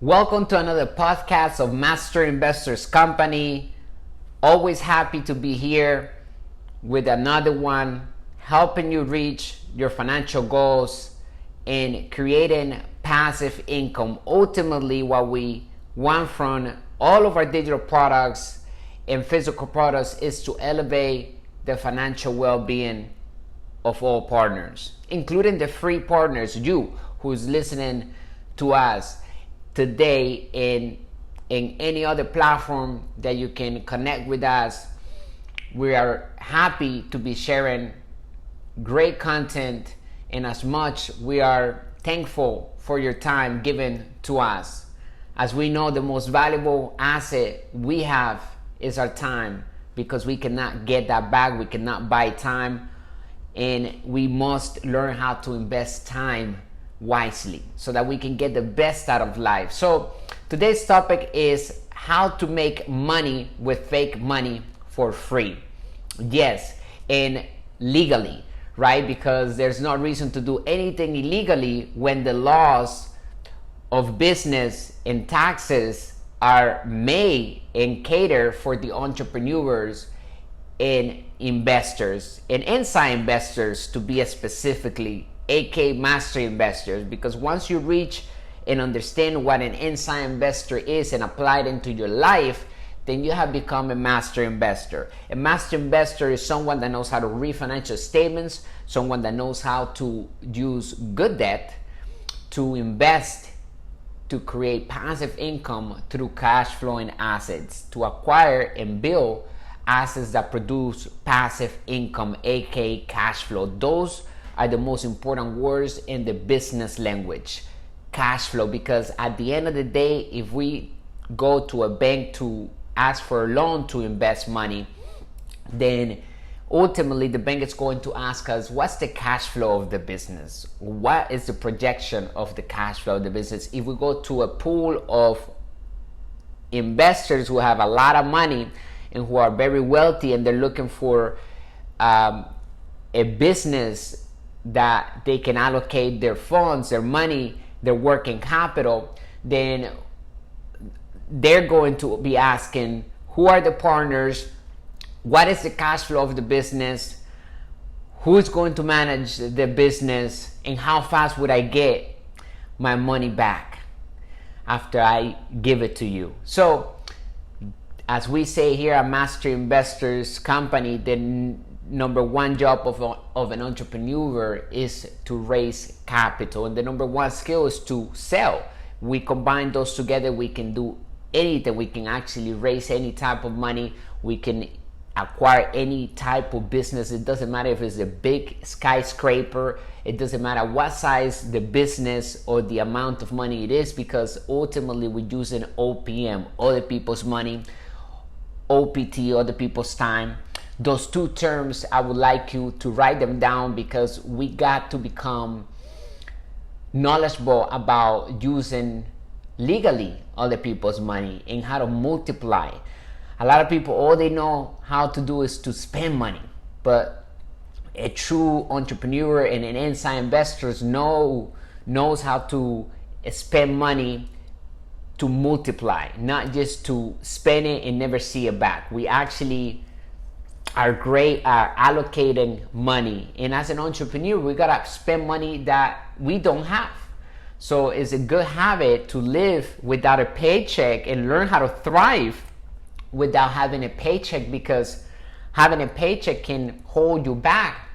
Welcome to another podcast of Master Investors Company. Always happy to be here with another one, helping you reach your financial goals and creating passive income. Ultimately, what we want from all of our digital products and physical products is to elevate the financial well-being of all partners, including the free partners, you who's listening to us today in any other platform that you can connect with us. We are happy to be sharing great content, and as much we are thankful for your time given to us, as we know the most valuable asset we have is our time, because we cannot get that back. We cannot buy time, and we must learn how to invest time wisely so that we can get the best out of life. So today's topic is how to make money with fake money for free. Yes, and legally, right? Because there's no reason to do anything illegally when the laws of business and taxes are made and cater for the entrepreneurs and investors and inside investors, to be specifically, aka master investors. Because once you reach and understand what an inside investor is and apply it into your life, then you have become a master investor. A master investor is someone that knows how to read financial statements, someone that knows how to use good debt to invest, to create passive income through cash flowing assets, to acquire and build assets that produce passive income, aka cash flow. Those are the most important words in the business language, cash flow. Because at the end of the day, if we go to a bank to ask for a loan to invest money, then ultimately the bank is going to ask us, what's the cash flow of the business? What is the projection of the cash flow of the business? If we go to a pool of investors who have a lot of money and who are very wealthy, and they're looking for a business that they can allocate their funds, their money, their working capital, then they're going to be asking, who are the partners? What is the cash flow of the business? Who's going to manage the business? And how fast would I get my money back after I give it to you? So, as we say here at Master Investors Company, the number one job of an entrepreneur is to raise capital, and the number one skill is to sell. We combine those together, we can do anything. We can actually raise any type of money. We can acquire any type of business. It doesn't matter if it's a big skyscraper. It doesn't matter what size the business or the amount of money it is, because ultimately we're using OPM, other people's money, OPT, other people's time. Those two terms, I would like you to write them down, because we got to become knowledgeable about using legally other people's money and how to multiply. A lot of people, all they know how to do is to spend money, but a true entrepreneur and an inside investor knows how to spend money to multiply, not just to spend it and never see it back. We actually are great at allocating money, and as an entrepreneur, we gotta spend money that we don't have. So it's a good habit to live without a paycheck and learn how to thrive without having a paycheck, because having a paycheck can hold you back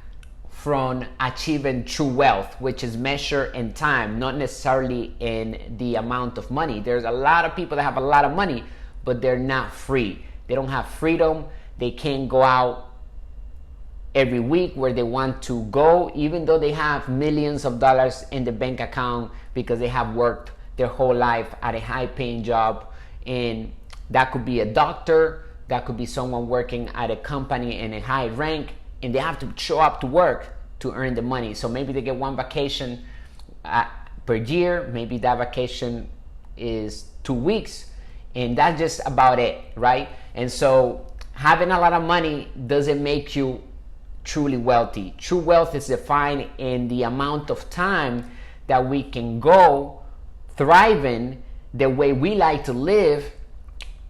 from achieving true wealth, which is measured in time, not necessarily in the amount of money. There's a lot of people that have a lot of money, but they're not free. They don't have freedom. They can't go out every week where they want to go, even though they have millions of dollars in the bank account, because they have worked their whole life at a high-paying job. And that could be a doctor, that could be someone working at a company in a high rank, and they have to show up to work to earn the money. So maybe they get one vacation per year, maybe that vacation is 2 weeks, and that's just about it, right? And so having a lot of money doesn't make you truly wealthy. True wealth is defined in the amount of time that we can go thriving the way we like to live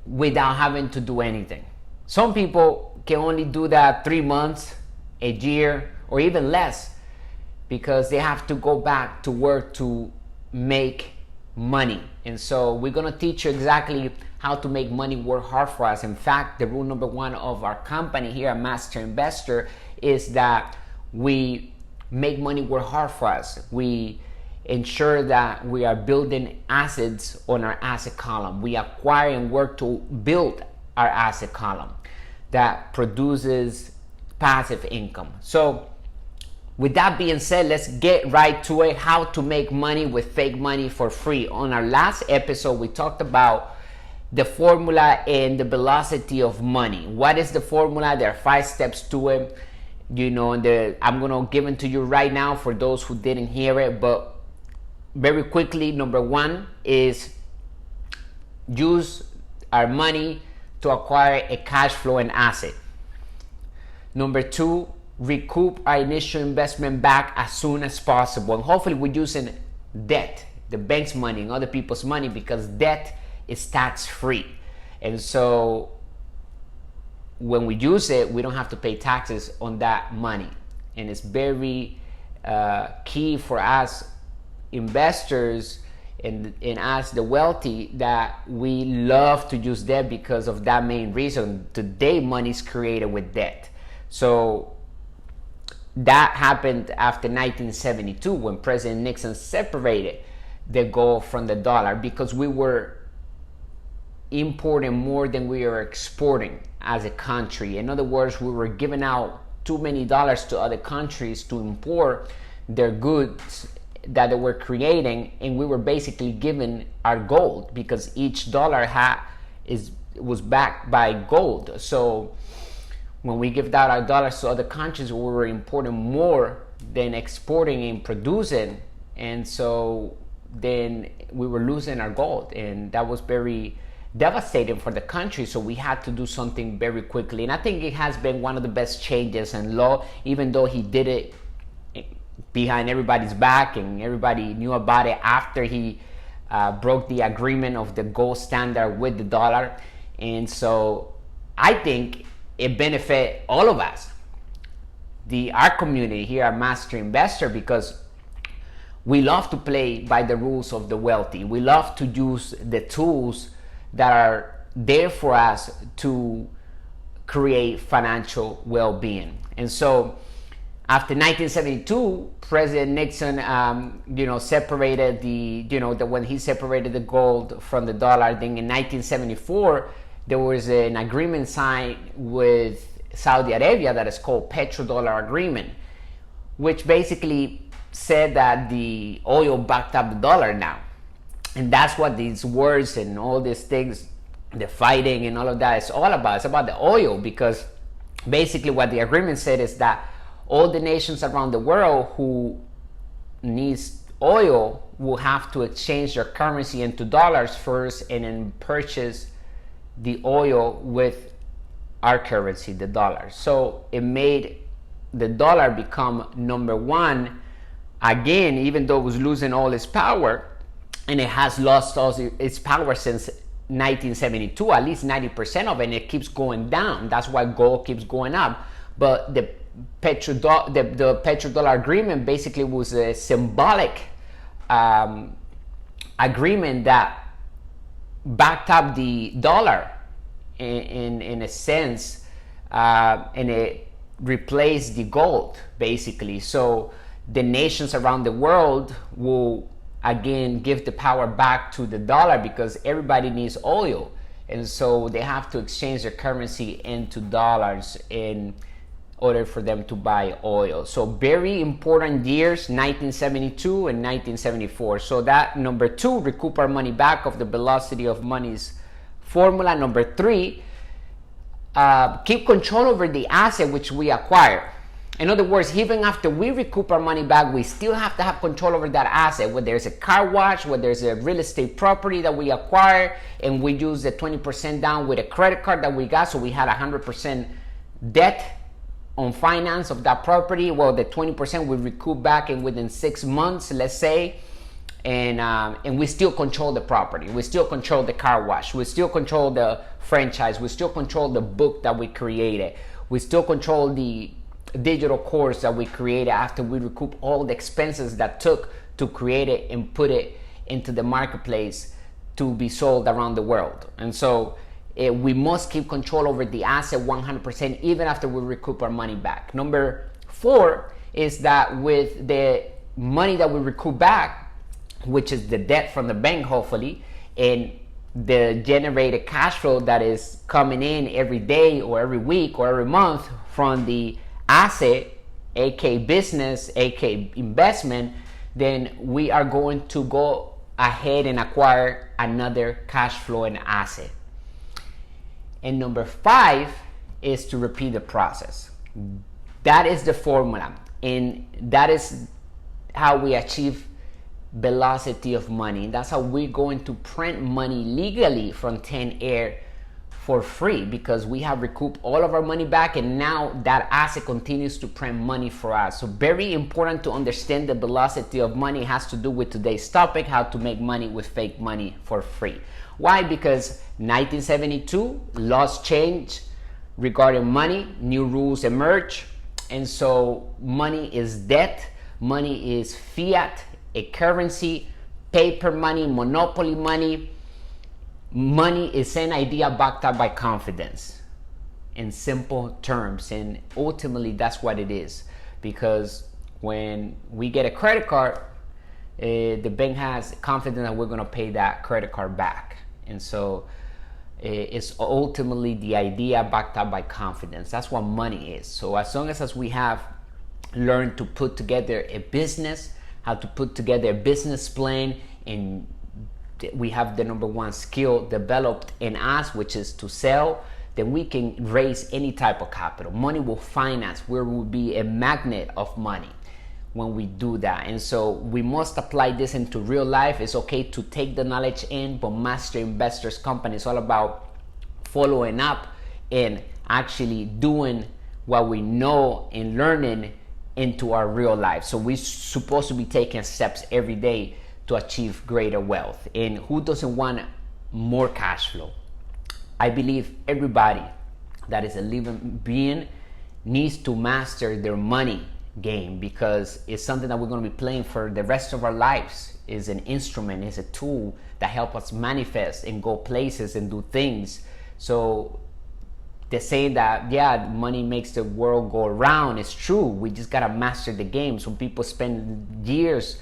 without having to do anything. Some people can only do that 3 months, a year, or even less, because they have to go back to work to make money. And so we're going to teach you exactly how to make money work hard for us. In fact, the rule number one of our company here at Master Investor is that we make money work hard for us. We ensure that we are building assets on our asset column. We acquire and work to build our asset column that produces passive income. So with that being said, let's get right to it. How to make money with fake money for free. On our last episode, we talked about the formula and the velocity of money. What is the formula? There are 5 steps to it. You know, I'm going to give it to you right now for those who didn't hear it. But very quickly, number 1 is use our money to acquire a cash flow and asset. Number 2, recoup our initial investment back as soon as possible. And hopefully we're using debt, the bank's money and other people's money, because debt is tax-free. And so when we use it, we don't have to pay taxes on that money. And it's very key for us investors and us, the wealthy, that we love to use debt because of that main reason. Today, money is created with debt. So that happened after 1972 when President Nixon separated the gold from the dollar, because we were importing more than we were exporting as a country. In other words, we were giving out too many dollars to other countries to import their goods that they were creating, and we were basically given our gold, because each dollar was backed by gold. So when we give out our dollars to other countries, we were importing more than exporting and producing, and so then we were losing our gold, and that was very devastating for the country. So we had to do something very quickly, and I think it has been one of the best changes in law, even though he did it behind everybody's back and everybody knew about it after he broke the agreement of the gold standard with the dollar. And so I think it benefit all of us, our community here at Master Investor, because we love to play by the rules of the wealthy. We love to use the tools that are there for us to create financial well-being. And so after 1972, President Nixon, separated when he separated the gold from the dollar. Then in 1974, there was an agreement signed with Saudi Arabia that is called Petrodollar Agreement, which basically said that the oil backed up the dollar now. And that's what these words and all these things, the fighting and all of that is all about. It's about the oil, because basically what the agreement said is that all the nations around the world who needs oil will have to exchange their currency into dollars first, and then purchase the oil with our currency, the dollar. So it made the dollar become number 1 again, even though it was losing all its power, and it has lost all its power since 1972, at least 90% of it, and it keeps going down. That's why gold keeps going up. But the petrodollar agreement basically was a symbolic agreement that backed up the dollar in a sense, and it replaced the gold basically. So the nations around the world will again give the power back to the dollar, because everybody needs oil, and so they have to exchange their currency into dollars in order for them to buy oil. So very important years, 1972 and 1974. So that number 2, recoup our money back of the velocity of money's formula. Number 3, keep control over the asset which we acquire. In other words, even after we recoup our money back, we still have to have control over that asset. Whether there's a car wash, whether there's a real estate property that we acquire, and we use the 20% down with a credit card that we got, so we had 100% debt on finance of that property. Well, the 20% we recoup back in within 6 months, let's say, and we still control the property, we still control the car wash, we still control the franchise, we still control the book that we created, we still control the digital course that we created after we recoup all the expenses that took to create it and put it into the marketplace to be sold around the world. And so we must keep control over the asset 100% even after we recoup our money back. Number 4 is that with the money that we recoup back, which is the debt from the bank hopefully, and the generated cash flow that is coming in every day or every week or every month from the asset, aka business, aka investment, then we are going to go ahead and acquire another cash flow and asset. And number 5 is to repeat the process. That is the formula, and that is how we achieve velocity of money. That's how we're going to print money legally from thin air for free, because we have recouped all of our money back, and now that asset continues to print money for us. So very important to understand the velocity of money. It has to do with today's topic, how to make money with fake money for free. Why? Because 1972 laws change regarding money, new rules emerge, and so money is debt, money is fiat, a currency, paper money, monopoly money. Money is an idea backed up by confidence, in simple terms, and ultimately that's what it is. Because when we get a credit card, the bank has confidence that we're going to pay that credit card back, and so it's ultimately the idea backed up by confidence. That's what money is. So as long as we have learned to put together a business, how to put together a business plan, and we have the number 1 skill developed in us, which is to sell, then we can raise any type of capital. Money will find us. We will be a magnet of money when we do that. And so we must apply this into real life. It's okay to take the knowledge in, but Master Investors Company is all about following up and actually doing what we know and learning into our real life. So we're supposed to be taking steps every day to achieve greater wealth. And who doesn't want more cash flow? I believe everybody that is a living being needs to master their money game, because it's something that we're going to be playing for the rest of our lives. It's an instrument, it's a tool that helps us manifest and go places and do things. So the saying that, yeah, money makes the world go around, is true. We just got to master the game. Some people spend years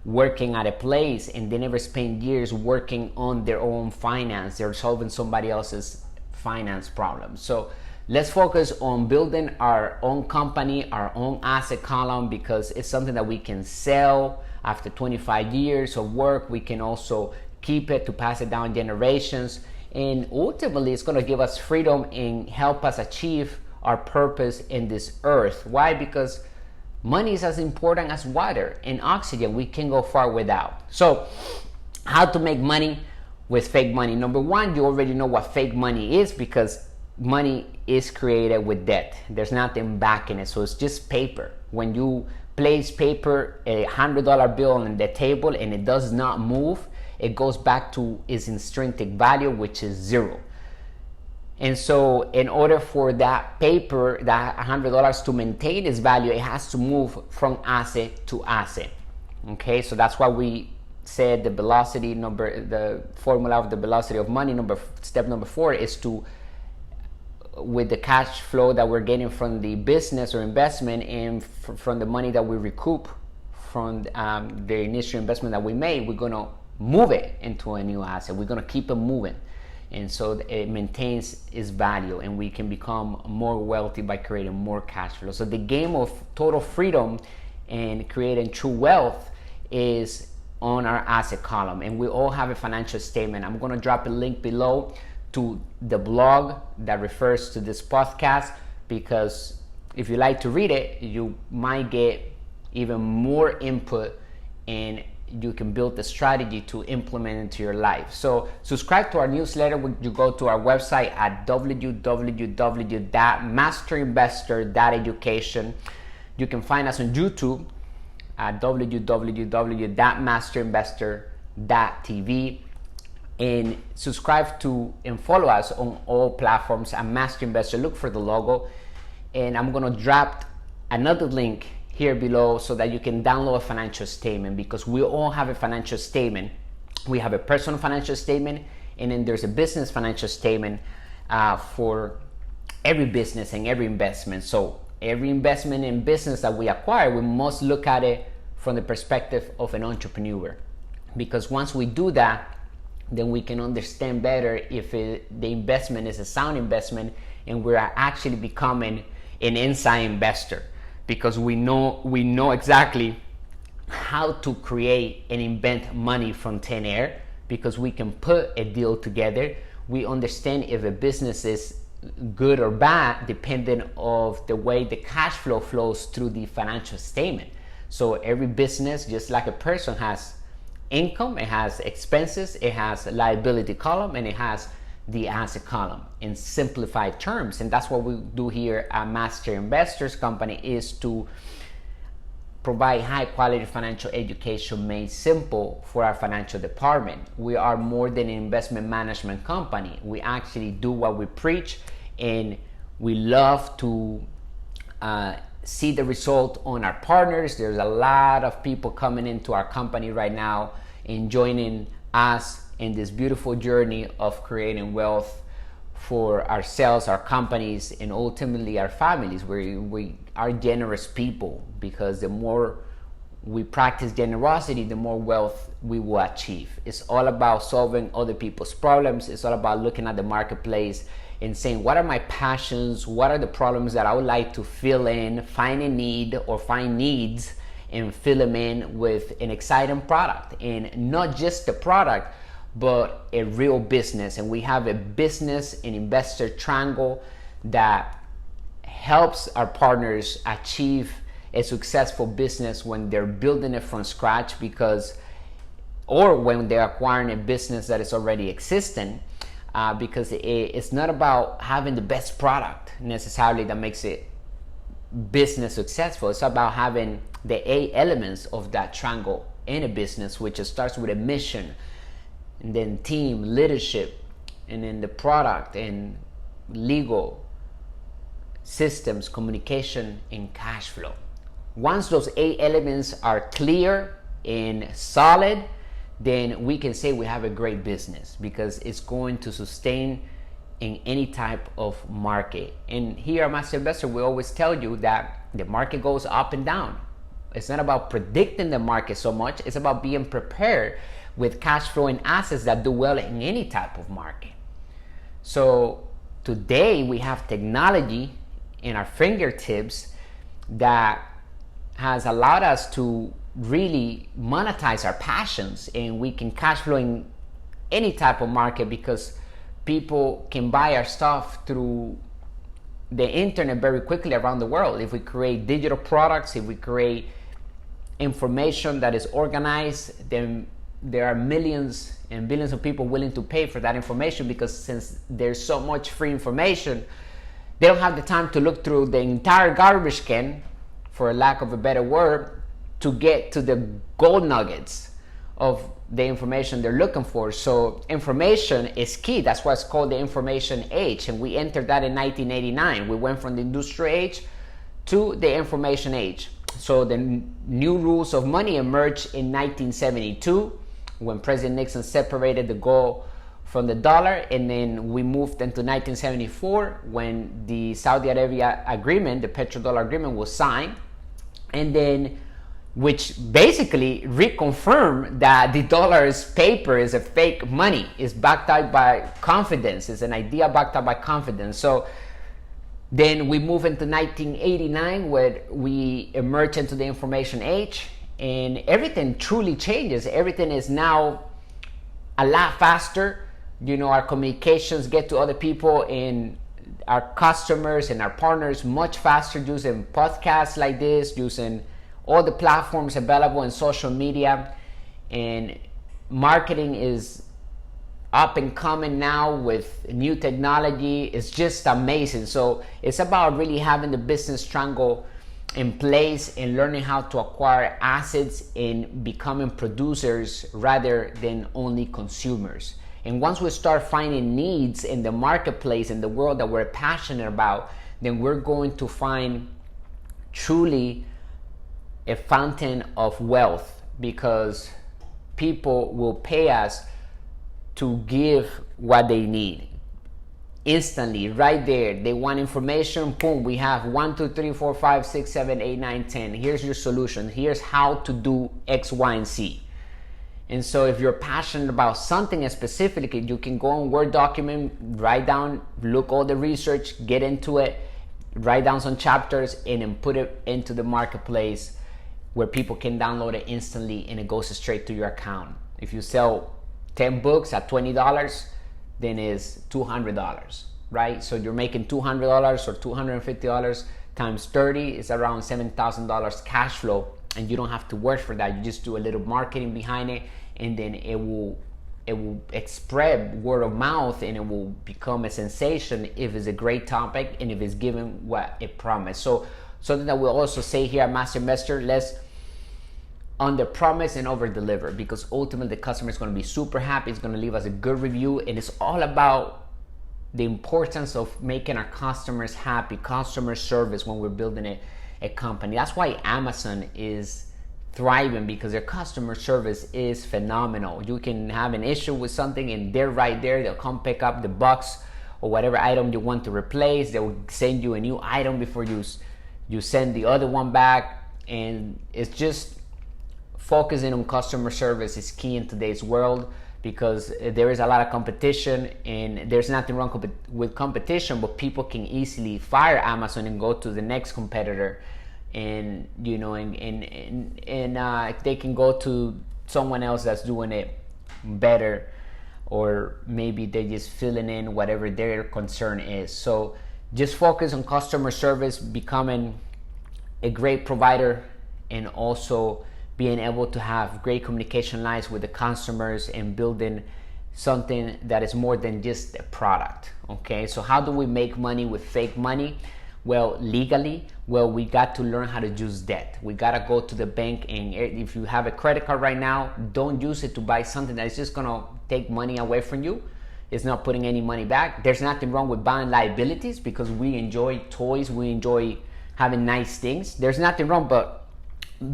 working at a place and they never spend years working on their own finance. They're solving somebody else's finance problems. So let's focus on building our own company, our own asset column, because it's something that we can sell after 25 years of work. We can also keep it to pass it down generations, and ultimately it's going to give us freedom and help us achieve our purpose in this earth. Why? Because money is as important as water and oxygen. We can go far without. So how to make money with fake money? Number 1, you already know what fake money is, because money is created with debt. There's nothing backing it. So it's just paper. When you place paper, a $100 bill on the table, and it does not move, it goes back to its intrinsic value, which is 0. And so in order for that paper, that $100 to maintain its value, it has to move from asset to asset. Okay, so that's why we said the velocity number, the formula of the velocity of money, step number 4 is to, with the cash flow that we're getting from the business or investment and from the money that we recoup from the initial investment that we made, we're going to move it into a new asset. We're going to keep it moving. And so it maintains its value, and we can become more wealthy by creating more cash flow. So the game of total freedom and creating true wealth is on our asset column, and we all have a financial statement. I'm going to drop a link below to the blog that refers to this podcast, because if you like to read it, you might get even more input, and you can build the strategy to implement into your life. So subscribe to our newsletter when you go to our website at www.masterinvestor.education. You can find us on YouTube at www.masterinvestor.tv, and subscribe to and follow us on all platforms at Master Investor. Look for the logo, and I'm going to drop another link here below so that you can download a financial statement, because we all have a financial statement. We have a personal financial statement, and then there's a business financial statement for every business and every investment. So every investment in business that we acquire, we must look at it from the perspective of an entrepreneur, because once we do that, then we can understand better if the investment is a sound investment and we're actually becoming an inside investor, because we know exactly how to create and invent money from thin air, because we can put a deal together. We understand if a business is good or bad depending on the way the cash flow flows through the financial statement. So every business, just like a person, has income, it has expenses, it has a liability column, and it has the asset column in simplified terms. And that's what we do here at Master Investors Company, is to provide high quality financial education made simple for our financial department. We are more than an investment management company. We actually do what we preach, and we love to see the result on our partners. There's a lot of people coming into our company right now and joining us in this beautiful journey of creating wealth for ourselves, our companies, and ultimately our families. We are generous people, because the more we practice generosity, the more wealth we will achieve. It's all about solving other people's problems. It's all about looking at the marketplace and saying, what are my passions? What are the problems that I would like to fill in, find a need or find needs, and fill them in with an exciting product. And not just the product, but a real business. And we have a business and investor triangle that helps our partners achieve a successful business when they're building it from scratch, or when they're acquiring a business that is already existing, because it's not about having the best product necessarily that makes it business successful. It's about having the 8 elements of that triangle in a business, which starts with a mission, and then team, leadership, and then the product, and legal, systems, communication, and cash flow. Once those 8 elements are clear and solid, then we can say we have a great business, because it's going to sustain in any type of market. And here at Master Investor, we always tell you that the market goes up and down. It's not about predicting the market so much. It's about being prepared with cash flow and assets that do well in any type of market. So today we have technology in our fingertips that has allowed us to really monetize our passions, and we can cash flow in any type of market, because people can buy our stuff through the internet very quickly around the world. If we create digital products, if we create information that is organized, then there are millions and billions of people willing to pay for that information, because since there's so much free information, they don't have the time to look through the entire garbage can, for lack of a better word, to get to the gold nuggets of the information they're looking for. So information is key. That's why it's called the information age, and we entered that in 1989. We went from the industrial age to the information age. So the new rules of money emerged in 1972, when President Nixon separated the gold from the dollar, and then we moved into 1974 when the Saudi Arabia agreement, the petrodollar agreement, was signed, and then which basically reconfirmed that the dollar's paper is a fake money, is backed up by confidence, is an idea backed up by confidence. So then we move into 1989, where we emerge into the information age, and everything truly changes. Everything is now a lot faster. You know, our communications get to other people and our customers and our partners much faster, using podcasts like this, using all the platforms available in social media. And marketing is up and coming now with new technology. It's just amazing. So it's about really having the business triangle in place and learning how to acquire assets and becoming producers rather than only consumers. And once we start finding needs in the marketplace, in the world that we're passionate about, then we're going to find truly a fountain of wealth, because people will pay us to give what they need instantly, right there. They want information, boom, we have 1 2 3 4 5 6 7 8 9 10. Here's your solution, here's how to do X, Y, and Z. And so if you're passionate about something specifically, you can go on Word document, write down, look all the research, get into it, write down some chapters, and then put it into the marketplace where people can download it instantly and it goes straight to your account. If you sell 10 books at $20, then it's $200, right? So you're making $200 or $250 times 30 is around $7,000 cash flow, and you don't have to work for that. You just do a little marketing behind it, and then it will spread word of mouth, and it will become a sensation if it's a great topic and if it's given what it promised. So something that we'll also say here at Master Investor, let's under promise and over deliver, because ultimately the customer is going to be super happy. It's going to leave us a good review, and it's all about the importance of making our customers happy, customer service when we're building a company. That's why Amazon is thriving, because their customer service is phenomenal. You can have an issue with something and they're right there. They'll come pick up the box or whatever item you want to replace. They will send you a new item before you send the other one back. And it's just focusing on customer service is key in today's world, because there is a lot of competition, and there's nothing wrong with competition, but people can easily fire Amazon and go to the next competitor, and you know, and they can go to someone else that's doing it better, or maybe they're just filling in whatever their concern is. So just focus on customer service, becoming a great provider, and also being able to have great communication lines with the customers and building something that is more than just a product. Okay, so how do we make money with fake money? Well, legally, we got to learn how to use debt. We got to go to the bank, and if you have a credit card right now, don't use it to buy something that is just gonna take money away from you. It's not putting any money back. There's nothing wrong with buying liabilities, because we enjoy toys, we enjoy having nice things. There's nothing wrong, but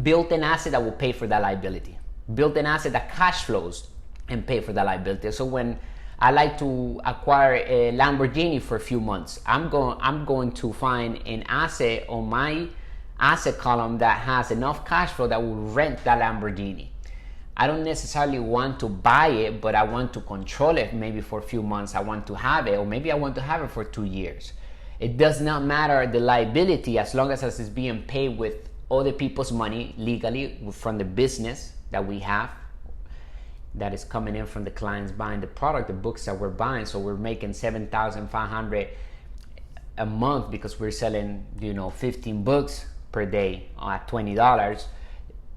build an asset that will pay for that liability. Build an asset that cash flows and pay for that liability. So when I like to acquire a Lamborghini for a few months, I'm going to find an asset on my asset column that has enough cash flow that will rent that Lamborghini. I don't necessarily want to buy it, but I want to control it maybe for a few months. I want to have it, or maybe I want to have it for 2 years. It does not matter the liability, as long as it's being paid with other people's money legally from the business that we have, that is coming in from the clients buying the product, the books that we're buying. So we're making $7,500 a month because we're selling 15 books per day at $20,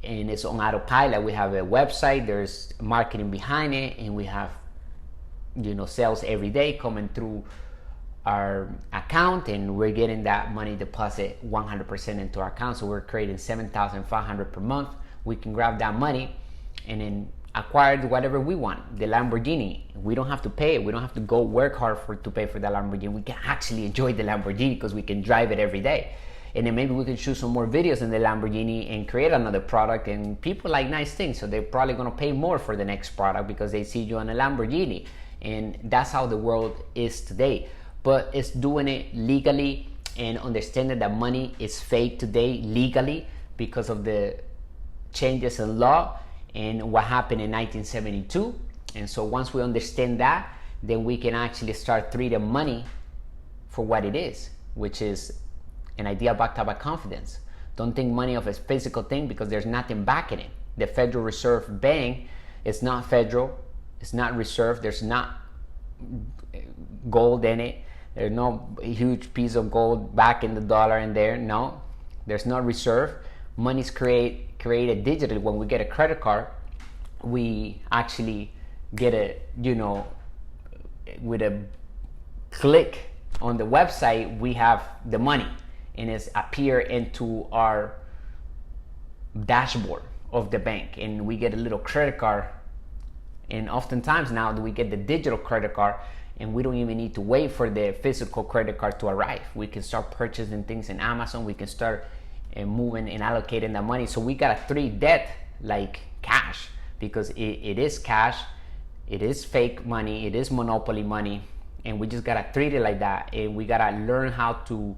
and it's on autopilot. We have a website, there's marketing behind it, and we have sales every day coming through our account, and we're getting that money deposit 100% into our account. So we're creating $7,500 per month. We can grab that money and then acquire whatever we want. The Lamborghini, we don't have to pay it. We don't have to go work hard to pay for the Lamborghini. We can actually enjoy the Lamborghini because we can drive it every day. And then maybe we can shoot some more videos in the Lamborghini and create another product. And people like nice things, so they're probably gonna pay more for the next product because they see you on a Lamborghini. And that's how the world is today. But it's doing it legally and understanding that money is fake today legally because of the changes in law and what happened in 1972. And so once we understand that, then we can actually start treating money for what it is, which is an idea backed up by confidence. Don't think money of a physical thing because there's nothing backing it. The Federal Reserve Bank is not federal, it's not reserve, there's not gold in it. There's no huge piece of gold back in the dollar in there. No, there's no reserve. Money's created digitally. When we get a credit card, we actually get with a click on the website, we have the money. and it's appear into our dashboard of the bank, and we get a little credit card. And oftentimes now we get the digital credit card, and we don't even need to wait for the physical credit card to arrive. We can start purchasing things in Amazon. We can start moving and allocating the money. So we gotta treat debt like cash, because it is cash, it is fake money, it is monopoly money, and we just gotta treat it like that. And we gotta learn how to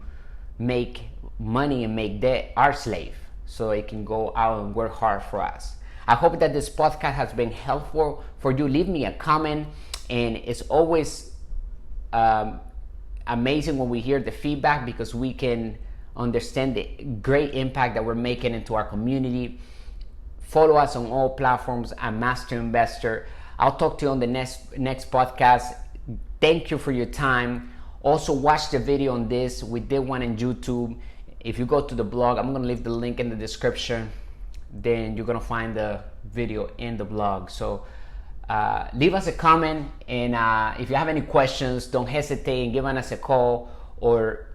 make money and make debt our slave, so it can go out and work hard for us. I hope that this podcast has been helpful for you. Leave me a comment, and it's always amazing when we hear the feedback, because we can understand the great impact that we're making into our community. Follow us on all platforms at Master Investor. I'll talk to you on the next podcast. Thank you for your time. Also, watch the video on this. We did one on YouTube. If you go to the blog, I'm going to leave the link in the description. Then you're going to find the video in the blog. So leave us a comment, and if you have any questions, don't hesitate in giving us a call, or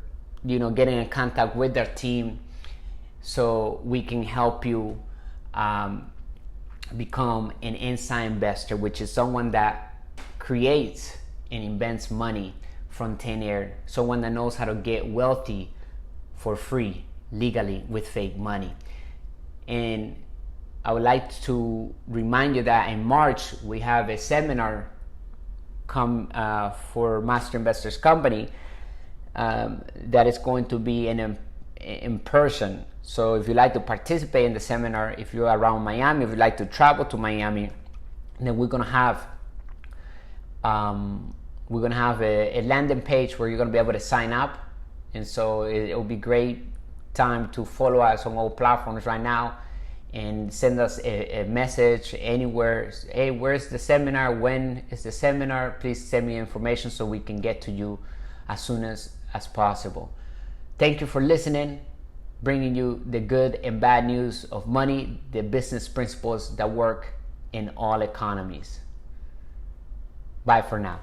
getting in contact with our team, so we can help you become an inside investor, which is someone that creates and invents money from thin air, someone that knows how to get wealthy for free, legally, with fake money. And I would like to remind you that in March we have a seminar for Master Investors Company that is going to be in person. So if you'd like to participate in the seminar, if you're around Miami, if you'd like to travel to Miami, then we're gonna have a landing page where you're gonna be able to sign up. And so it will be great time to follow us on all platforms right now, and send us a message anywhere. Hey, where's the seminar? When is the seminar? Please send me information so we can get to you as soon as possible. Thank you for listening, bringing you the good and bad news of money, the business principles that work in all economies. Bye for now.